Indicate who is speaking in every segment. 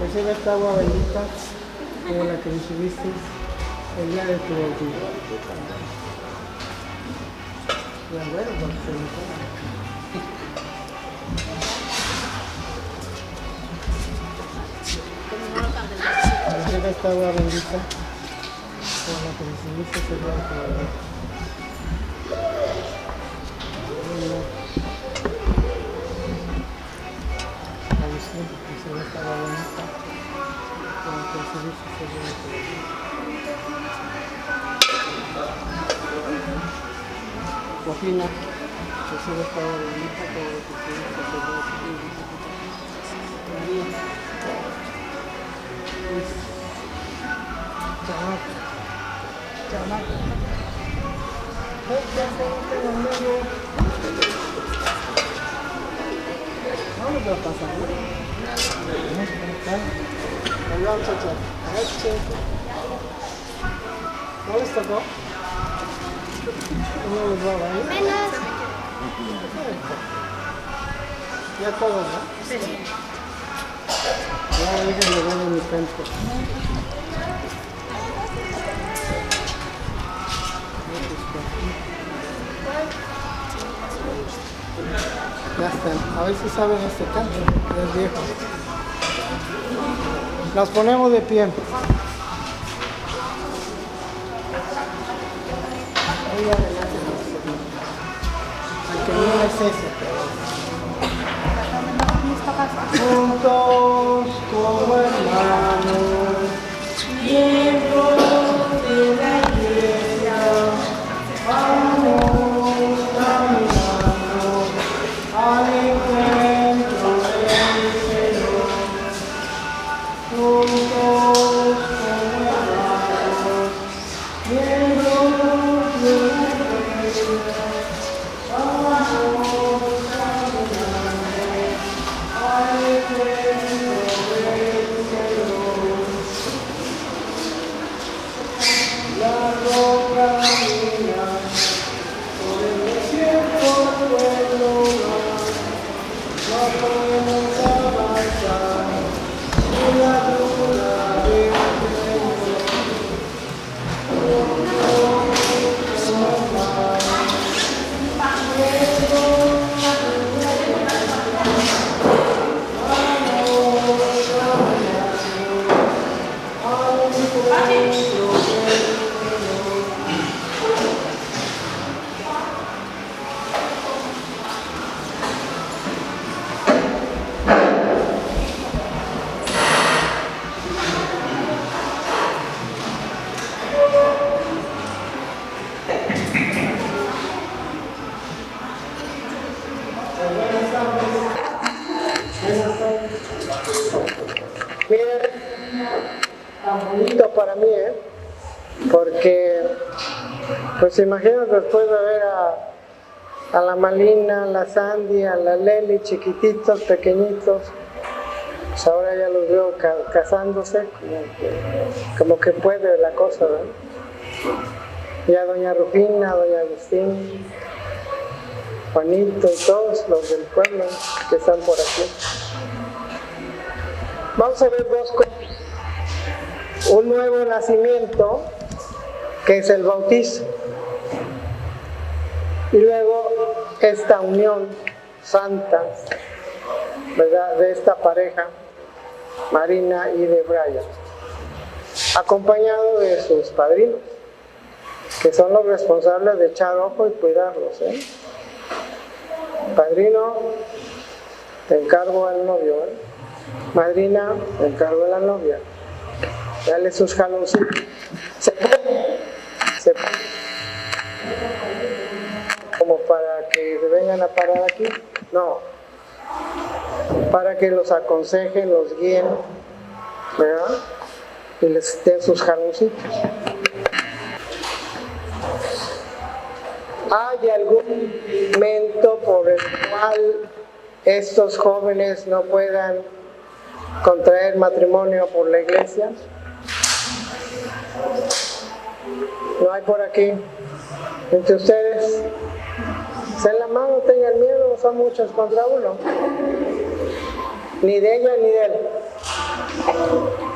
Speaker 1: Recibe esta agua bendita como la que recibiste el día de tu bautismo. Ya bueno, porque se me toma. Recibe esta agua bendita como la que recibiste el día de tu bautismo. Recibe esta agua bendita como la que recibiste el día de tu bautismo. Cocina, recibe esta agua bendita como la que recibiste el día de tu bautismo. María, Luis, chamaco, chamaco. Vamos a pasar, ¿no? Hola, muchachos. ¿No les tocó? ¿No les va a bañar?
Speaker 2: Menos.
Speaker 1: Ya todos, ¿no?
Speaker 2: Sí.
Speaker 1: Ya déjenme ver en mi canto. Ya están. A ver si saben este canto. Es viejo. Las ponemos de pie. Ahí adelante. El que no es ese. Juntos como hermanos, miembros de la iglesia, vamos caminando al encuentro del Señor. Juntos como hermanos, miembros de la iglesia, vamos caminando al encuentro del Señor. tan bonito para mí, porque, pues imagínate después de ver a la Malina, a la Sandy, a la Leli, chiquititos, pequeñitos, pues ahora ya los veo casándose, como que puede la cosa, ¿verdad? Y a doña Rufina, a doña Agustín, Juanito y todos los del pueblo que están por aquí. Vamos a ver dos cosas. Un nuevo nacimiento, que es el bautizo. Y luego esta unión santa, ¿verdad?, de esta pareja, Marina y de Brian, acompañado de sus padrinos, que son los responsables de echar ojo y cuidarlos. Padrino, te encargo al novio. Madrina, te encargo a la novia. Dale sus jaloncitos. ¿Se puede? Como para que vengan a parar aquí. No. Para que los aconsejen, los guíen, ¿verdad? Y les den sus jaloncitos. ¿Hay algún momento por el cual estos jóvenes no puedan contraer matrimonio por la iglesia? ¿No hay por aquí? Entre ustedes, se la mano, tengan miedo, son muchos contra uno. Ni de ella ni de él.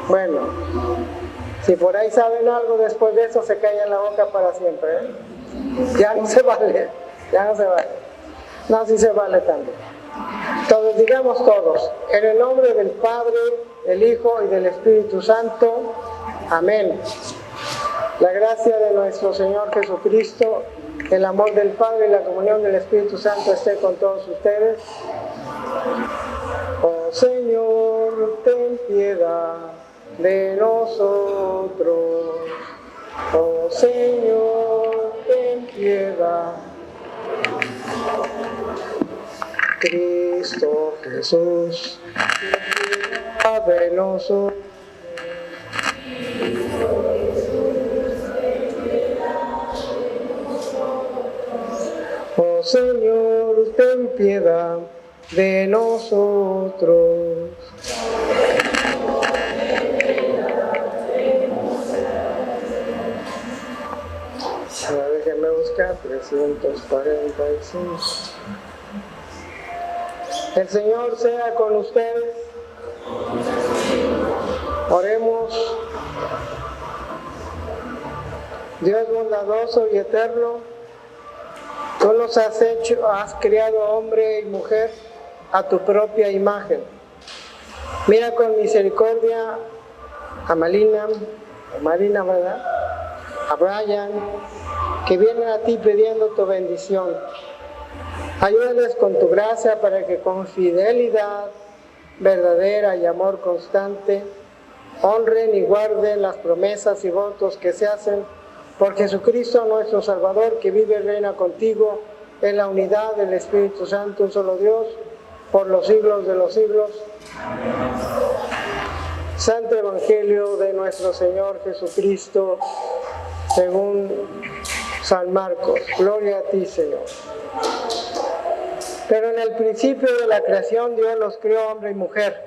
Speaker 1: Bueno, si por ahí saben algo después de eso, se callan la boca para siempre, Ya no se vale, ya no se vale. No, sí se vale también. Entonces digamos todos, en el nombre del Padre, del Hijo y del Espíritu Santo, amén. La gracia de nuestro Señor Jesucristo, el amor del Padre y la comunión del Espíritu Santo esté con todos ustedes. Oh Señor, ten piedad de nosotros. Oh Señor, ten piedad. Cristo Jesús, ten piedad de nosotros. Oh Señor, ten piedad de nosotros. Ahora déjenme buscar 345. El Señor sea con ustedes. Oremos. Dios bondadoso y eterno, tú los has creado hombre y mujer a tu propia imagen. Mira con misericordia a Marina, ¿verdad?, a Brian, que vienen a ti pidiendo tu bendición. Ayúdales con tu gracia para que con fidelidad verdadera y amor constante honren y guarden las promesas y votos que se hacen por Jesucristo nuestro Salvador, que vive y reina contigo en la unidad del Espíritu Santo, un solo Dios, por los siglos de los siglos. Santo Evangelio de nuestro Señor Jesucristo, según San Marcos. Gloria a ti, Señor. Pero en el principio de la creación Dios los creó hombre y mujer.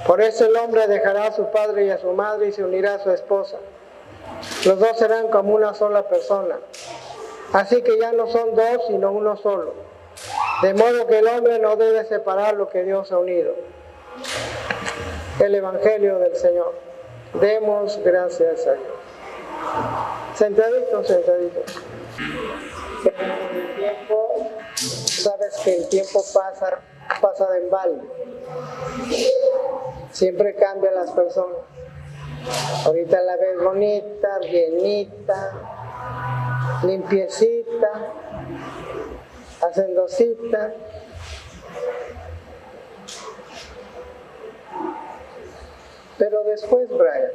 Speaker 1: Por eso el hombre dejará a su padre y a su madre y se unirá a su esposa. Los dos serán como una sola persona. Así que ya no son dos, sino uno solo. De modo que el hombre no debe separar lo que Dios ha unido. El Evangelio del Señor. Demos gracias a Dios. Sentaditos. El tiempo, sabes que el tiempo pasa de embalde. Siempre cambian las personas. Ahorita la ves bonita, bienita, limpiecita, hacendosita. Pero después, Brian,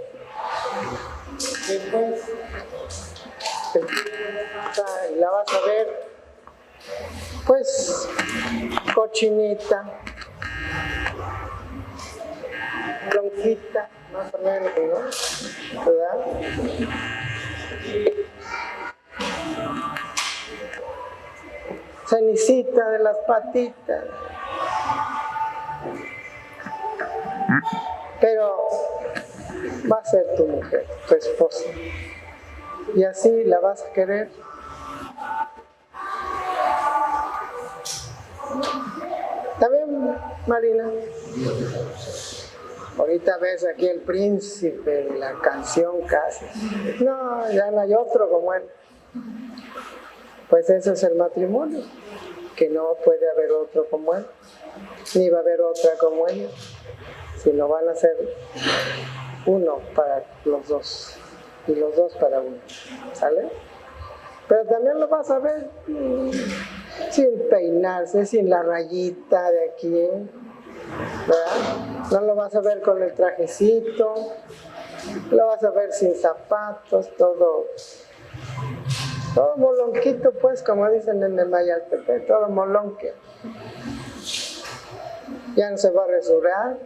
Speaker 1: y la vas a ver, pues, cochinita, blanquita, más o menos, ¿no? ¿Verdad? Cenicita de las patitas. Pero va a ser tu mujer, tu esposa. Y así la vas a querer. También, Marina, ahorita ves aquí el príncipe de la canción casi. No, ya no hay otro como él. Pues eso es el matrimonio, que no puede haber otro como él, ni va a haber otra como ella, sino van a ser uno para los dos, y los dos para uno, ¿sale? Pero también lo vas a ver sin peinarse, sin la rayita de aquí, ¿verdad? No lo vas a ver con el trajecito, lo vas a ver sin zapatos, todo molonquito, pues, como dicen en el Mayaltepec, todo molonque. Ya no se va a rasurar,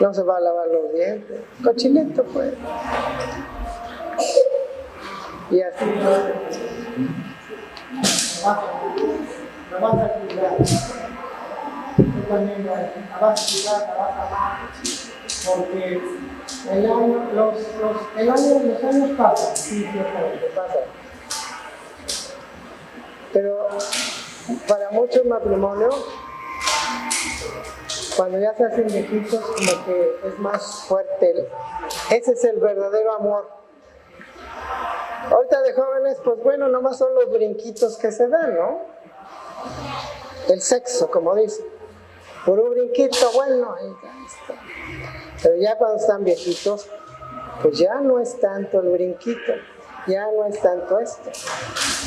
Speaker 1: no se va a lavar los dientes, cochinito, pues. Y así. Lo vas a cuidar. Tú también la vas a cuidar, la vas a amar. Porque los años pasan. Sí, ciertamente, pasan. Pero para muchos matrimonios, cuando ya se hacen viejitos, como que es más fuerte. Ese es el verdadero amor. Ahorita de jóvenes, pues bueno, nomás son los brinquitos que se dan, ¿no? El sexo, como dice. Por un brinquito, bueno, ahí está. Pero ya cuando están viejitos, pues ya no es tanto el brinquito, ya no es tanto esto.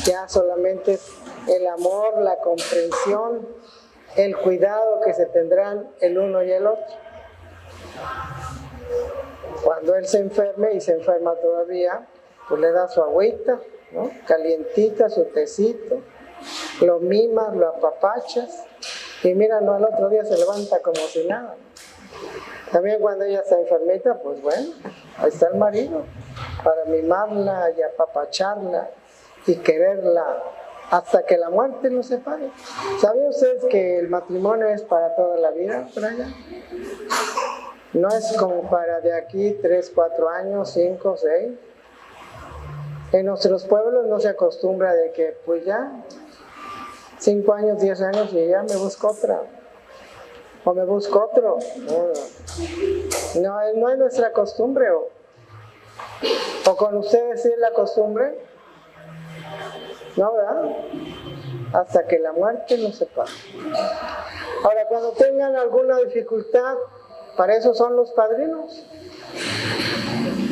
Speaker 1: Ya solamente es el amor, la comprensión, el cuidado que se tendrán el uno y el otro. Cuando él se enferme, y se enferma todavía, pues le da su agüita, ¿no? Calientita, su tecito, lo mimas, lo apapachas, y mira, no, al otro día se levanta como si nada. También cuando ella está enfermita, pues bueno, ahí está el marido, para mimarla y apapacharla y quererla hasta que la muerte los separe. ¿Sabían ustedes que el matrimonio es para toda la vida por allá? No es como para de aquí 3, 4 años, 5, 6. En nuestros pueblos no se acostumbra de que pues ya 5 años, 10 años y ya me busco otra. O me busco otro. No es nuestra costumbre. O con ustedes sí es la costumbre. No, ¿verdad? Hasta que la muerte nos separe. Ahora, cuando tengan alguna dificultad, para eso son los padrinos.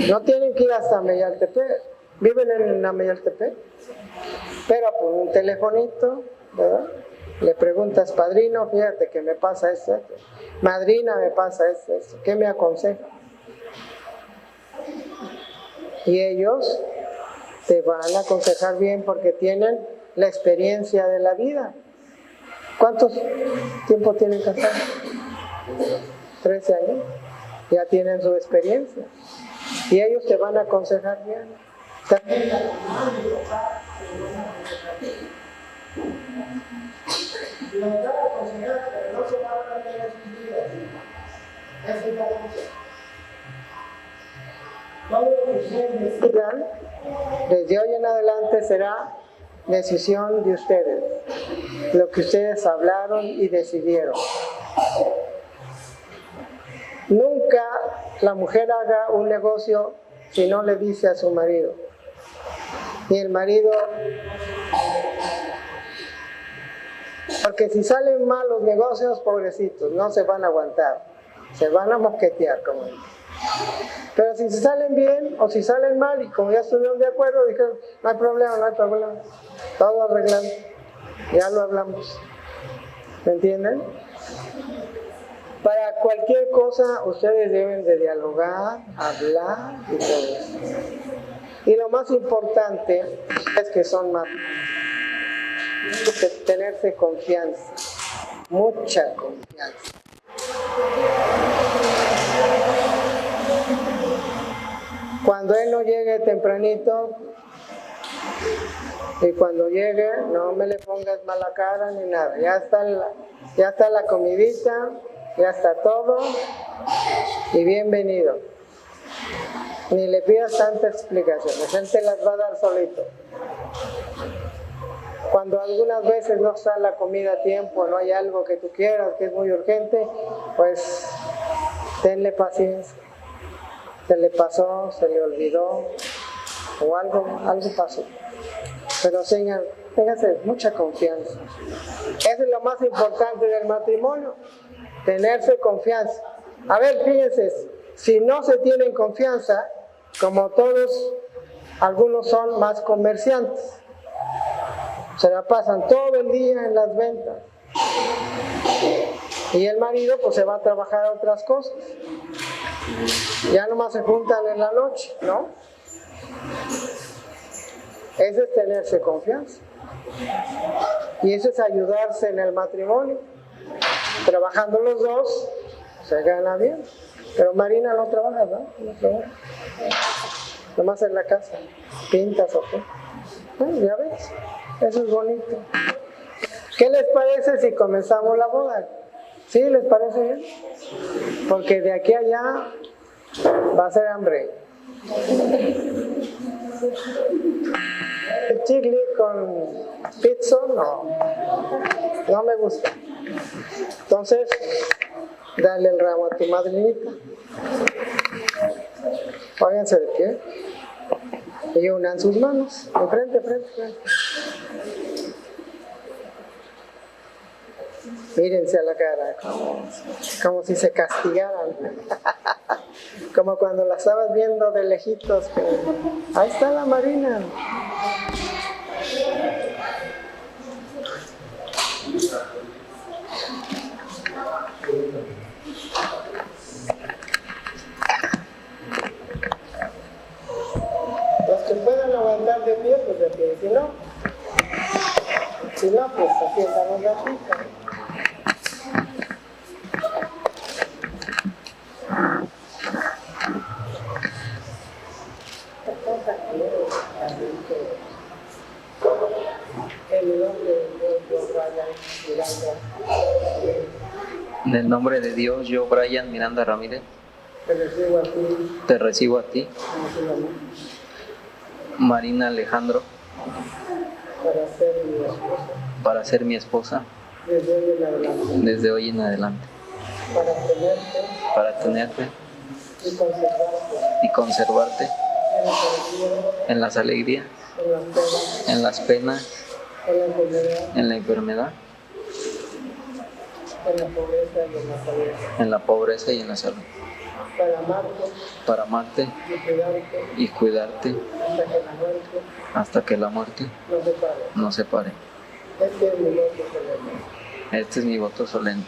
Speaker 1: No tienen que ir hasta Mayaltepec. Viven en Mayaltepec. Pero por un telefonito, ¿verdad? Le preguntas, padrino, fíjate que me pasa esto. Madrina, me pasa esto. ¿Qué me aconseja? Y ellos te van a aconsejar bien porque tienen la experiencia de la vida. ¿Cuánto tiempo tienen casados? 13 años. Ya tienen su experiencia. Y ellos te van a aconsejar bien. También la mamá y el papá los van a aconsejar, pero no se van a meter en sus vidas. Esa es la cosa. Todo lo que ustedes decidan, desde hoy en adelante será decisión de ustedes. Lo que ustedes hablaron y decidieron. Nunca la mujer haga un negocio si no le dice a su marido. Y el marido, porque si salen mal los negocios, pobrecitos, no se van a aguantar, se van a mosquetear, como dice. Pero si se salen bien o si salen mal, y como ya estuvieron de acuerdo, dijeron, no hay problema, todo arreglado, ya lo hablamos. ¿Me entienden? Para cualquier cosa, ustedes deben de dialogar, hablar y todo eso. Y lo más importante es que son más, tenerse confianza, mucha confianza. Cuando él no llegue tempranito, y cuando llegue, no me le pongas mala cara ni nada. Ya está la comidita, ya está todo, y bienvenido. Ni le pidas tantas explicaciones, él te las va a dar solito. Cuando algunas veces no está la comida a tiempo, no hay algo que tú quieras, que es muy urgente, pues tenle paciencia. Se le pasó, se le olvidó, o algo pasó. Pero téngase mucha confianza. Eso es lo más importante del matrimonio, tenerse confianza. A ver, fíjense, si no se tienen confianza, como todos, algunos son más comerciantes. Se la pasan todo el día en las ventas. Y el marido pues se va a trabajar a otras cosas. Ya nomás se juntan en la noche, ¿no? Eso es tenerse confianza. Y eso es ayudarse en el matrimonio. Trabajando los dos, se gana bien. Pero Marina no trabaja, ¿no? No trabaja. Nomás en la casa. Pintas o qué. Bueno, ya ves. Eso es bonito. ¿Qué les parece si comenzamos la boda? ¿Sí? ¿Les parece bien? Porque de aquí a allá va a ser hambre. El chili con pizza, no me gusta. Entonces, dale el ramo a tu madrinita. Pónganse de pie y unan sus manos de frente. Mírense a la cara, como si se castigaran. Como cuando la estabas viendo de lejitos. Ahí está la Marina. Los que puedan aguantar de pie, pues de pie. Si no, pues aquí estamos la chica.
Speaker 2: En el nombre de Dios, yo, Brian Miranda Ramírez,
Speaker 1: te recibo a ti,
Speaker 2: Marina Alejandro,
Speaker 1: para ser mi esposa,
Speaker 2: desde hoy en adelante, para tenerte y conservarte en las alegrías, en las penas, en la enfermedad, en la pobreza y en la salud, para amarte y cuidarte hasta que la muerte nos separe. Este es mi voto solemne.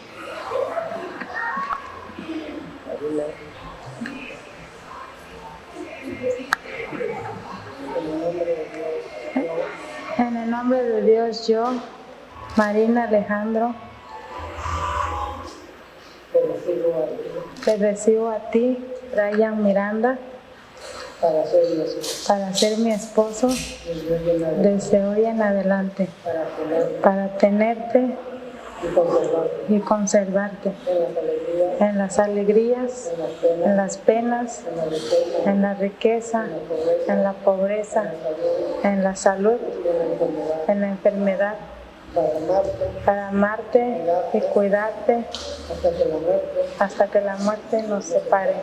Speaker 3: En el nombre de Dios, yo, Marina Alejandro, te recibo a ti, Brian Miranda, para ser mi esposo desde hoy en adelante, para tenerte y conservarte en las alegrías, en las penas, en la riqueza, en la pobreza, en la salud, en la enfermedad, para amarte y cuidarte hasta que la muerte nos separe.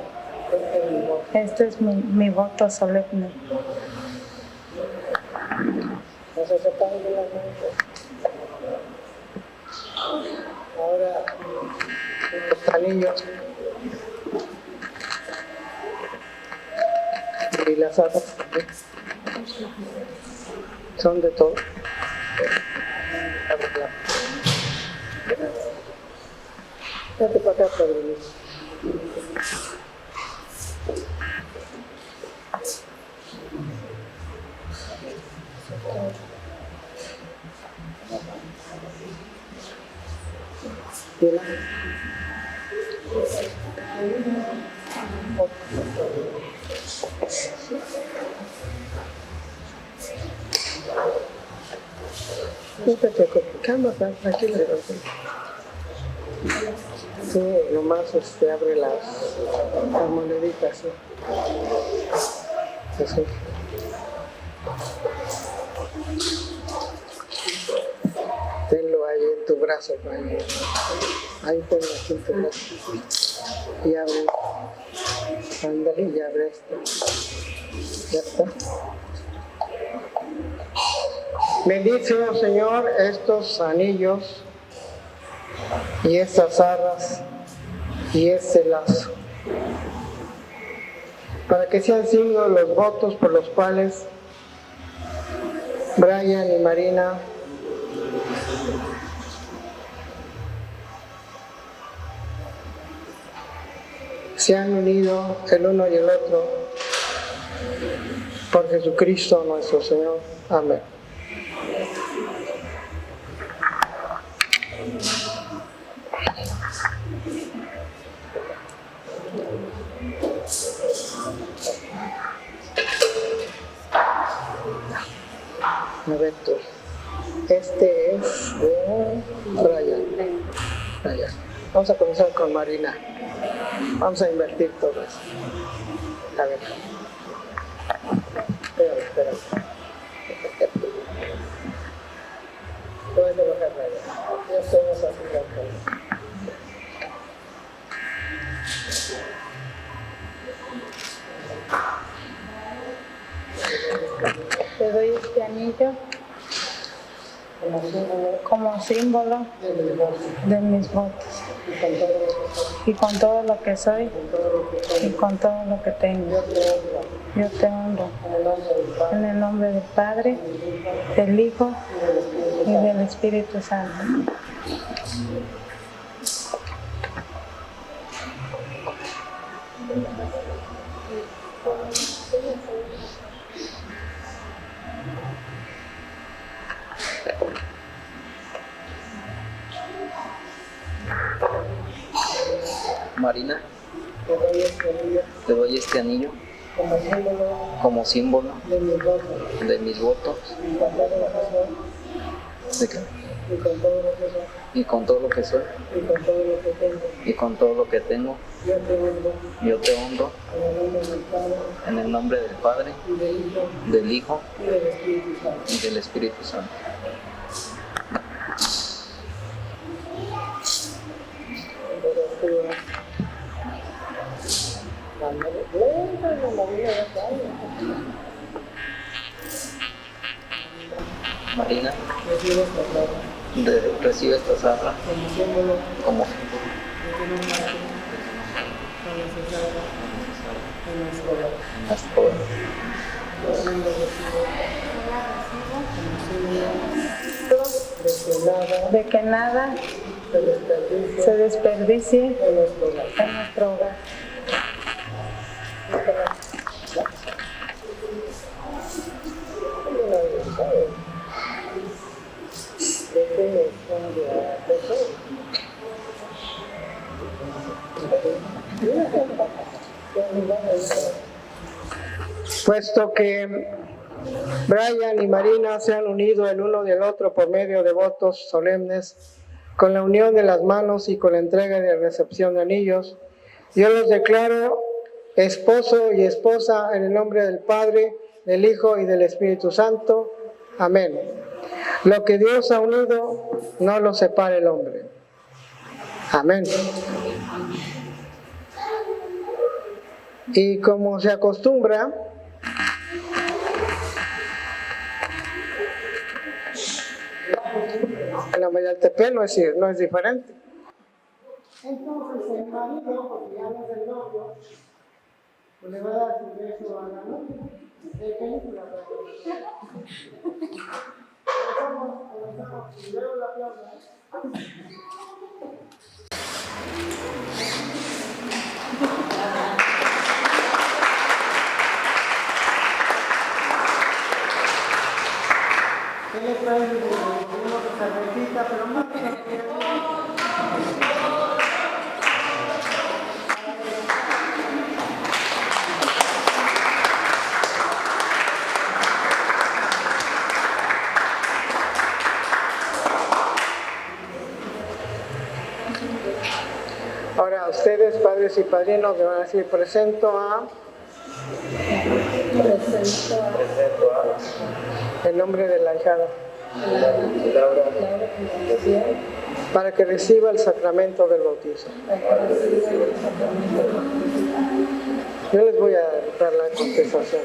Speaker 3: Este es mi voto solemne.
Speaker 1: Ahora, los anillos y las armas son de todo. Vete para acá, padrinito. No te preocupes, calma, tranquila. Sí, nomás abre las moneditas. ¿Sí? Así. Tenlo ahí en tu brazo. Ahí tenlo aquí en tu brazo. Y abre. Ándale, y abre esto. Ya está. Bendice, oh Señor, estos anillos y estas arras y este lazo, para que sean signos los votos por los cuales Brian y Marina se han unido el uno y el otro por Jesucristo nuestro Señor. Amén. A ver tú. Este es de Brian. Vamos a comenzar con Marina. Vamos a invertir todo eso. A ver. Espera. Puedes bajar Brian. Ya estamos haciendo acá.
Speaker 3: Te doy este anillo como símbolo de mis votos y con todo lo que soy y con todo lo que tengo. Yo te honro en el nombre del Padre, del Hijo y del Espíritu Santo.
Speaker 2: Marina, te doy este anillo como símbolo de mis votos y con todo lo que soy y con todo lo que tengo. Yo te honro en el nombre del Padre, del Hijo y del Espíritu Santo. Marina, recibe esta zarra como símbolo.
Speaker 3: De que nada se desperdicie en nuestro hogar.
Speaker 1: Puesto que Brian y Marina se han unido el uno del otro por medio de votos solemnes, con la unión de las manos y con la entrega de recepción de anillos, yo los declaro esposo y esposa en el nombre del Padre, del Hijo y del Espíritu Santo. Amén. Lo que Dios ha unido, no lo separe el hombre. Amén. Y como se acostumbra, en la Mayaltepec no es diferente. Entonces el marido, porque ya no es el novio, pues le va a dar su beso a la novia. ¿De película? Comenzamos, y luego la plaza. ¿Qué le trae de una cervecita, pero más padres y padrinos me van a decir, presento a el nombre de la hijada para que reciba el sacramento del bautizo. Yo les voy a dar la contestación.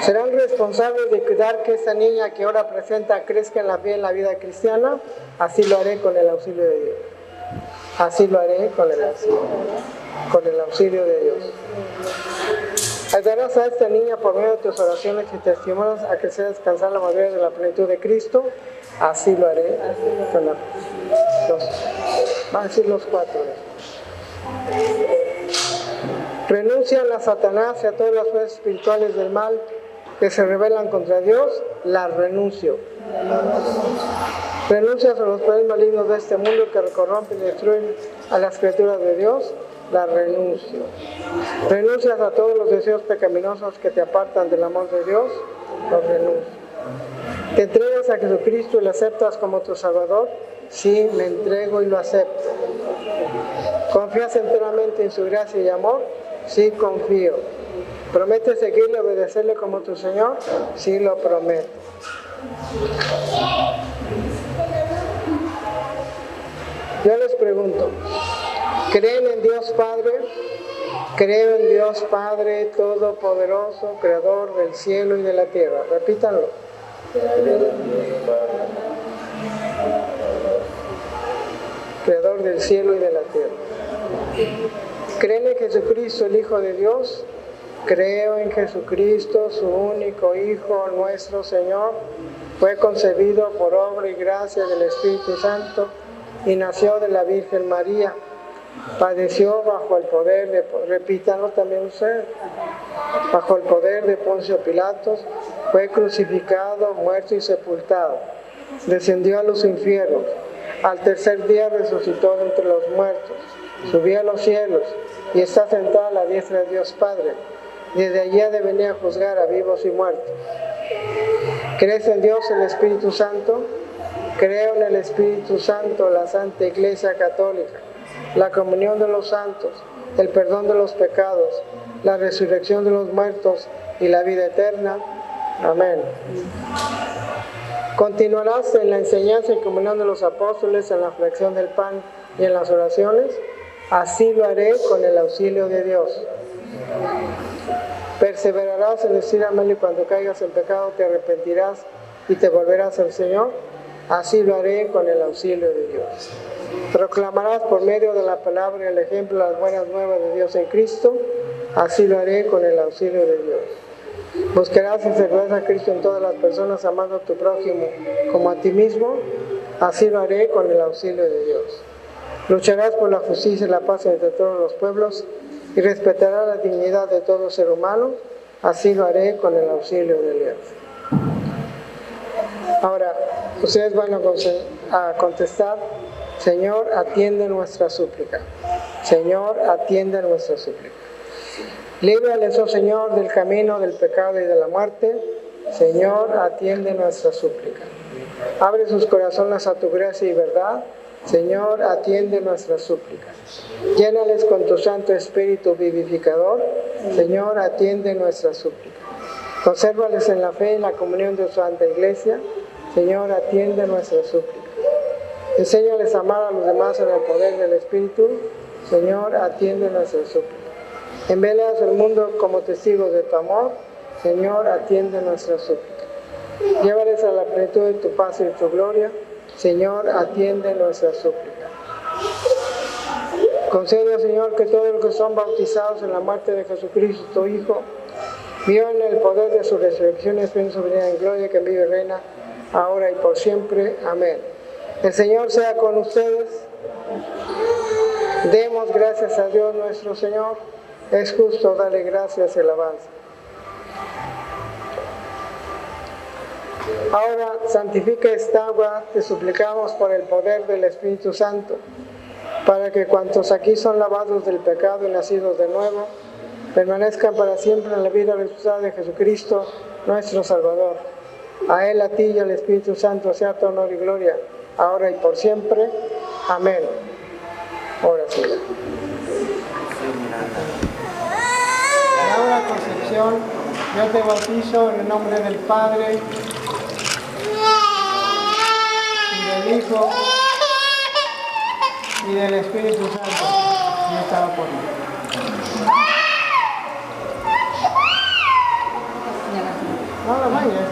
Speaker 1: ¿Serán responsables de cuidar que esta niña que ahora presenta crezca en la fe en la vida cristiana? Así lo haré con el auxilio de Dios. Así lo haré con el auxilio de Dios. Ayudarás a esta niña por medio de tus oraciones y testimonios a que sea descansar la madurez de la plenitud de Cristo. Así lo haré con van a decir los 4. Renuncian a Satanás y a todas las fuerzas espirituales del mal que se rebelan contra Dios. Las renuncio. Renuncias a los poderes malignos de este mundo que corrompen y destruyen a las criaturas de Dios. La renuncio. Renuncias a todos los deseos pecaminosos que te apartan del amor de Dios. Los renuncio. ¿Te entregas a Jesucristo y lo aceptas como tu Salvador? Sí, me entrego y lo acepto. ¿Confías enteramente en su gracia y amor? Sí, confío. ¿Prometes seguirle y obedecerle como tu Señor? Sí, lo prometo. Yo les pregunto, ¿creen en Dios Padre? Creo en Dios Padre Todopoderoso, Creador del cielo y de la tierra. Repítanlo. Creador del cielo y de la tierra. ¿Creen en Jesucristo, el Hijo de Dios? Creo en Jesucristo, su único Hijo, nuestro Señor. Fue concebido por obra y gracia del Espíritu Santo y nació de la Virgen María. Padeció bajo el poder de, repítanlo también ustedes, bajo el poder de Poncio Pilatos, fue crucificado, muerto y sepultado. Descendió a los infiernos. Al tercer día resucitó de entre los muertos. Subió a los cielos y está sentado a la diestra de Dios Padre. Desde allí ha de venir a juzgar a vivos y muertos. ¿Crees en Dios, el Espíritu Santo? Creo en el Espíritu Santo, la Santa Iglesia Católica, la comunión de los santos, el perdón de los pecados, la resurrección de los muertos y la vida eterna. Amén. Continuarás en la enseñanza y comunión de los apóstoles, en la fracción del pan y en las oraciones. Así lo haré con el auxilio de Dios. Perseverarás en decir amén y cuando caigas en pecado te arrepentirás y te volverás al Señor. Así lo haré con el auxilio de Dios. Proclamarás por medio de la palabra y el ejemplo las buenas nuevas de Dios en Cristo. Así lo haré con el auxilio de Dios. Buscarás y servirás a Cristo en todas las personas, amando a tu prójimo como a ti mismo. Así lo haré con el auxilio de Dios. Lucharás por la justicia y la paz entre todos los pueblos y respetarás la dignidad de todo ser humano. Así lo haré con el auxilio de Dios. Ahora, ustedes van a contestar: Señor, atiende nuestra súplica. Señor, atiende nuestra súplica. Líbrales, oh Señor, del camino del pecado y de la muerte. Señor, atiende nuestra súplica. Abre sus corazones a tu gracia y verdad. Señor, atiende nuestra súplica. Llénales con tu Santo Espíritu vivificador. Señor, atiende nuestra súplica. Consérvales en la fe y en la comunión de tu Santa Iglesia. Señor, atiende nuestra súplica. Enséñales a amar a los demás en el poder del Espíritu. Señor, atiende nuestra súplica. Envíalas al mundo como testigos de tu amor. Señor, atiende nuestra súplica. Llévales a la plenitud de tu paz y de tu gloria. Señor, atiende nuestra súplica. Concede, Señor, que todos los que son bautizados en la muerte de Jesucristo, tu Hijo, vivan el poder de su resurrección y espíritu soberano en gloria, que vive y reina ahora y por siempre. Amén. El Señor sea con ustedes. Demos gracias a Dios nuestro Señor. Es justo darle gracias y alabanza. Ahora santifica esta agua, te suplicamos por el poder del Espíritu Santo, para que cuantos aquí son lavados del pecado y nacidos de nuevo, permanezcan para siempre en la vida resucitada de Jesucristo, nuestro Salvador. A Él, a ti y al Espíritu Santo sea tu honor y gloria, ahora y por siempre. Amén. Ahora sí. Laura Concepción, yo te bautizo en el nombre del Padre, y del Hijo, y del Espíritu Santo. Yo estaba por mí. No la vayas,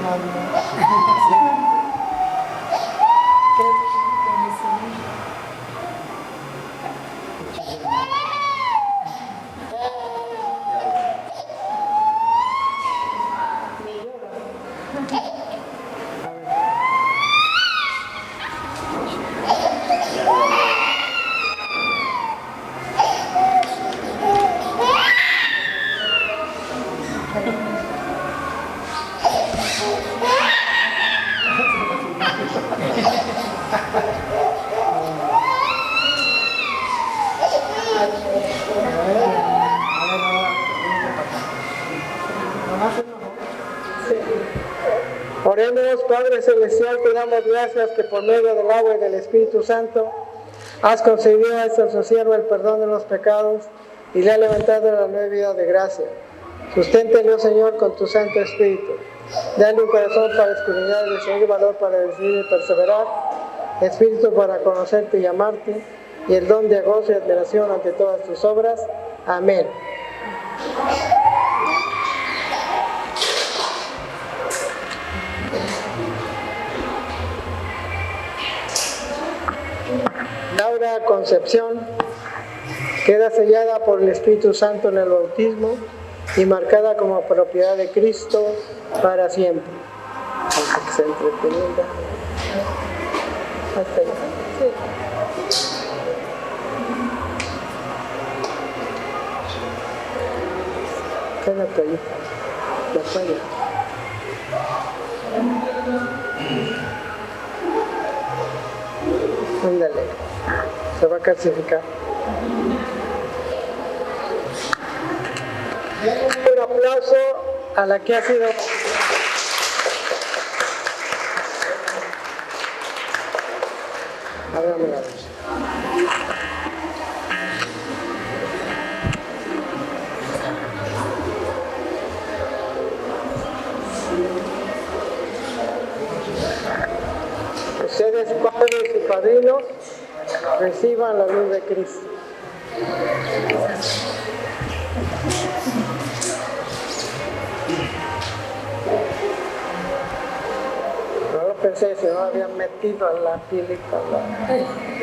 Speaker 1: Oremos, Padre Celestial, te damos gracias que por medio del agua y del Espíritu Santo has concedido a este siervo el perdón de los pecados y le has levantado la nueva vida de gracia. Susténtelo, Señor, con tu Santo Espíritu. Dale un corazón para escudriñar y recibir valor para decidir y perseverar, espíritu para conocerte y amarte, y el don de gozo y admiración ante todas tus obras. Amén. Laura Concepción queda sellada por el Espíritu Santo en el bautismo y marcada como propiedad de Cristo para siempre. Aunque se entretenga. Hasta allá. Quédate ahí. La falla. Ándale. Se va a calcificar. Un aplauso a la que ha sido. Ábrame la luz. Ustedes, padres y padrinos, reciban la luz de Cristo. No lo pensé, si no habían metido a la pilita la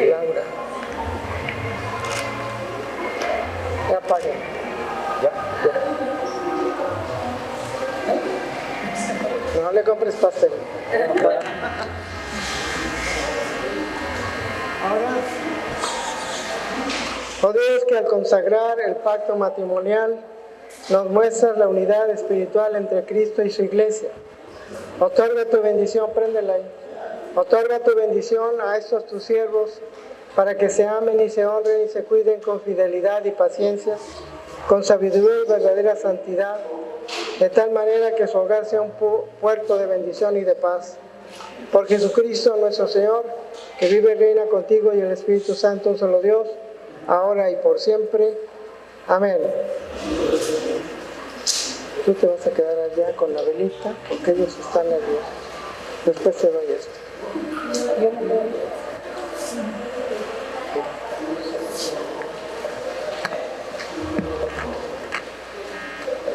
Speaker 1: Laura. Ya apagué. Ya. No le compres pastel. Ahora, oh Dios, que al consagrar el pacto matrimonial nos muestras la unidad espiritual entre Cristo y su iglesia. Otorga tu bendición, préndela ahí. Otorga tu bendición a estos tus siervos para que se amen y se honren y se cuiden con fidelidad y paciencia, con sabiduría y verdadera santidad, de tal manera que su hogar sea un puerto de bendición y de paz. Por Jesucristo nuestro Señor, que vive y reina contigo y el Espíritu Santo, un solo Dios, ahora y por siempre. Amén. Tú te vas a quedar allá con la velita, porque ellos están nerviosos. Después se doy esto.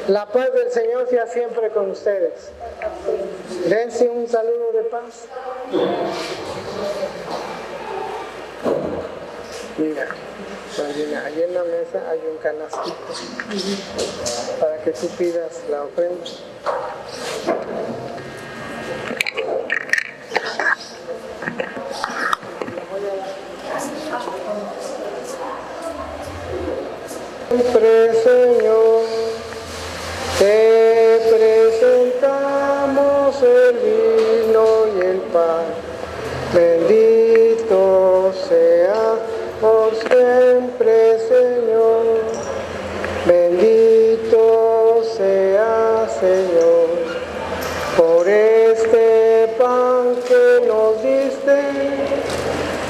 Speaker 1: La paz del Señor sea siempre con ustedes. Dense un saludo de paz. Mira, allí en la mesa hay un canastito para que tú pidas la ofrenda. Siempre, Señor, te presentamos el vino y el pan. Bendito sea por siempre, Señor. Bendito sea, Señor, por este pan que nos diste,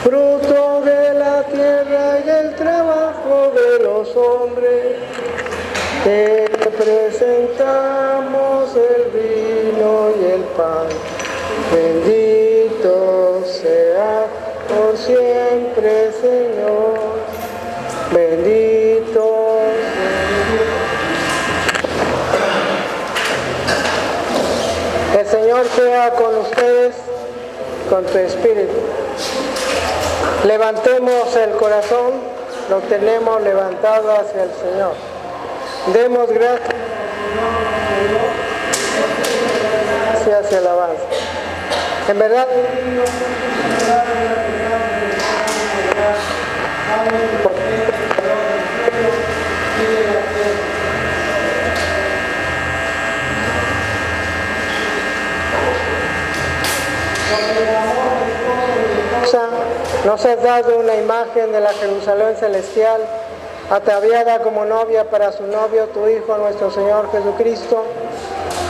Speaker 1: fruto de la tierra y del trabajo de los hombres. Te presentamos el vino y el pan. Bendito sea por siempre, Señor. Bendito sea. El Señor sea con ustedes, con tu espíritu. Levantemos el corazón, lo tenemos levantado hacia el Señor. Demos gracias y alabanza. En verdad, nos has dado una imagen de la Jerusalén celestial, ataviada como novia para su novio, tu Hijo, nuestro Señor Jesucristo,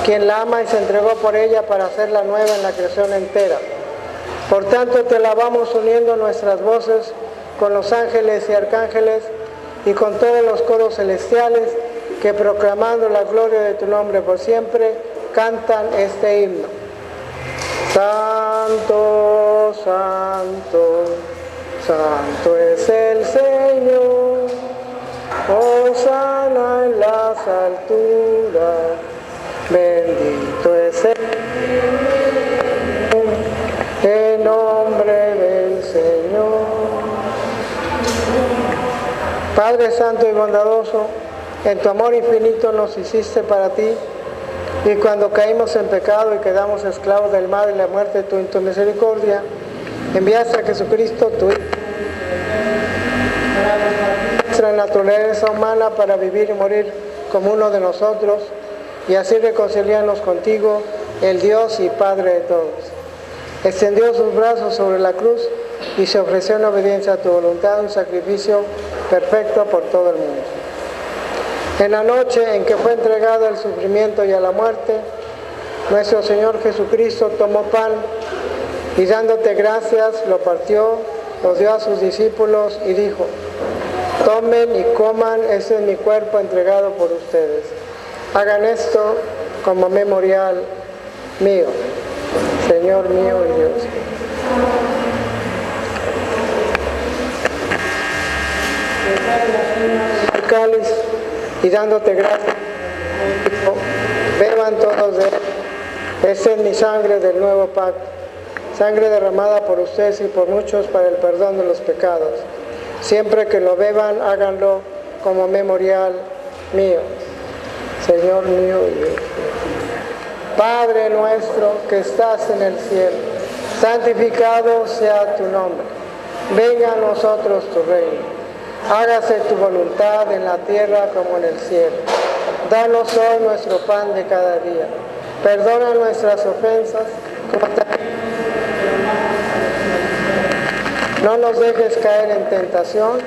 Speaker 1: quien la ama y se entregó por ella para hacerla nueva en la creación entera. Por tanto, te alabamos uniendo nuestras voces con los ángeles y arcángeles y con todos los coros celestiales que, proclamando la gloria de tu nombre por siempre, cantan este himno. Santo, santo, santo es el Señor, hosana en las alturas, bendito es el en nombre del Señor. Padre santo y bondadoso, en tu amor infinito nos hiciste para ti, y cuando caímos en pecado y quedamos esclavos del mal y la muerte, tú en tu misericordia enviaste a Jesucristo, tu Hijo, nuestra naturaleza humana para vivir y morir como uno de nosotros, y así reconciliarnos contigo, el Dios y Padre de todos. Extendió sus brazos sobre la cruz y se ofreció en obediencia a tu voluntad, un sacrificio perfecto por todo el mundo. En la noche en que fue entregado al sufrimiento y a la muerte, nuestro Señor Jesucristo tomó pan y, dándote gracias, lo partió, lo dio a sus discípulos y dijo: tomen y coman, este es mi cuerpo entregado por ustedes. Hagan esto como memorial mío. Señor mío y Dios. El cáliz y, dándote gracias, beban todos de él. Esta es mi sangre del nuevo pacto, sangre derramada por ustedes y por muchos para el perdón de los pecados. Siempre que lo beban, háganlo como memorial mío. Señor mío y Dios. Padre nuestro que estás en el cielo, santificado sea tu nombre. Venga a nosotros tu reino. Hágase tu voluntad en la tierra como en el cielo. Danos hoy nuestro pan de cada día. Perdona nuestras ofensas, como también no nos dejes caer en tentación.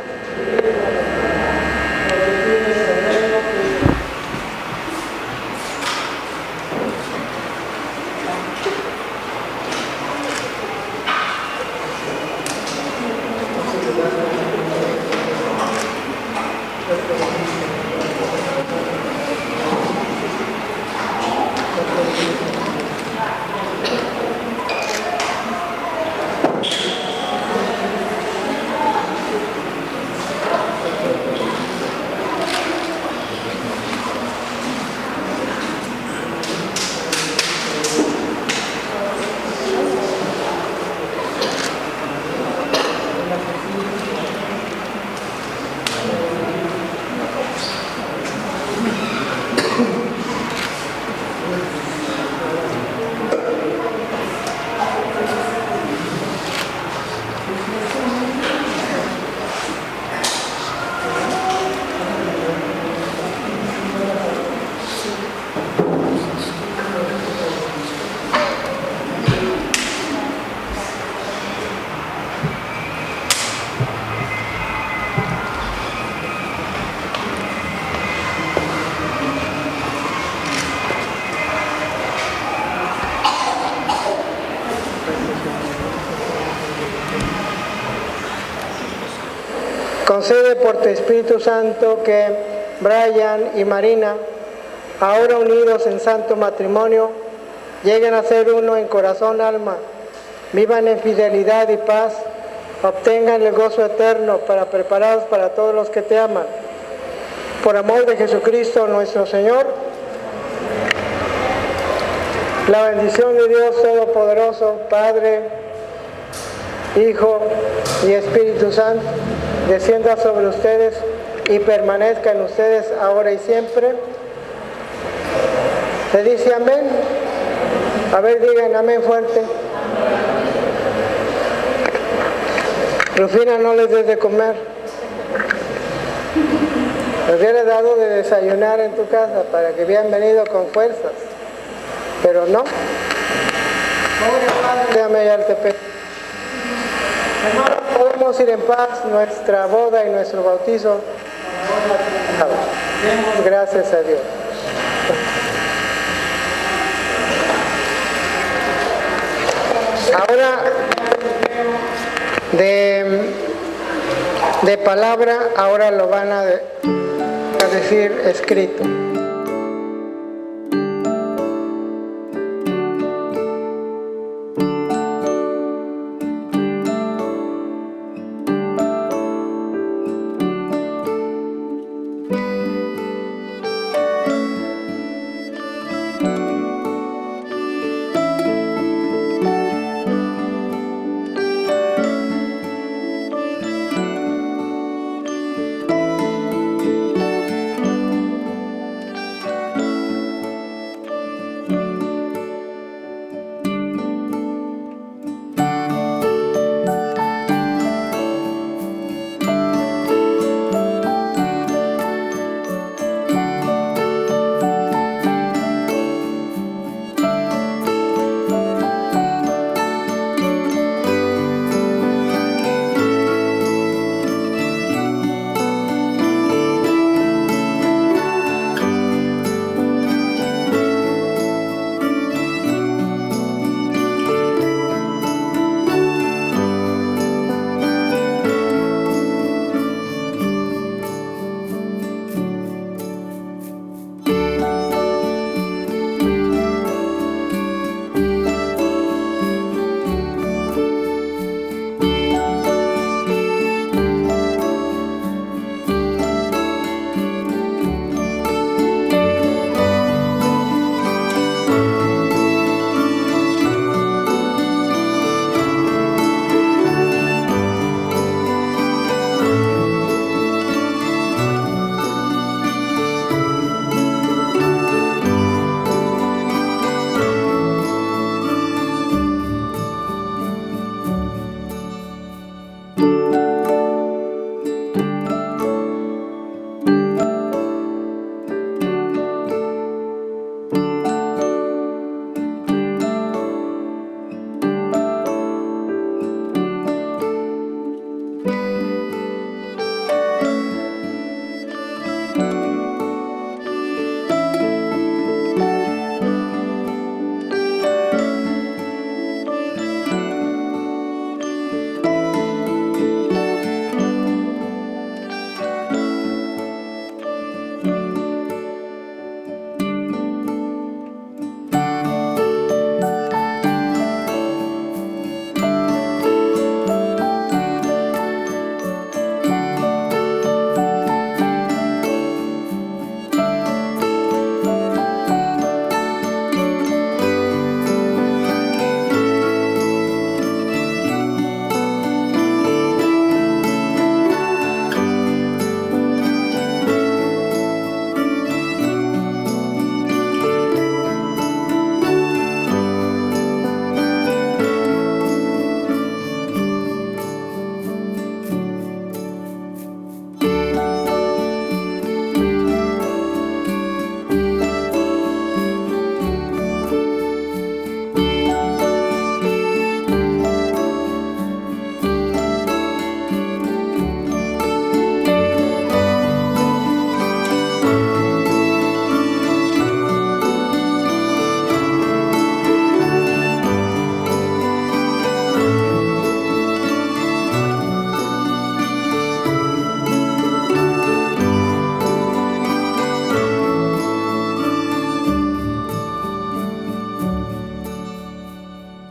Speaker 1: Concede por tu Espíritu Santo que Brian y Marina ahora unidos en santo matrimonio, lleguen a ser uno en corazón, alma, vivan en fidelidad y paz, obtengan el gozo eterno preparados para todos los que te aman. Por amor de Jesucristo nuestro Señor, la bendición de Dios Todopoderoso, Padre, Hijo y Espíritu Santo, descienda sobre ustedes y permanezca en ustedes ahora y siempre. ¿Se dice amén? A ver, digan amén fuerte. Rufina, no les des de comer. Les hubiera dado de desayunar en tu casa para que hubieran venido con fuerzas. Pero no. Déjame hallarte pe. Hermanos, podemos ir en paz, nuestra boda y nuestro bautizo. Demos gracias a Dios. Ahora, de palabra, ahora lo van a decir escrito.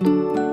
Speaker 3: Amén.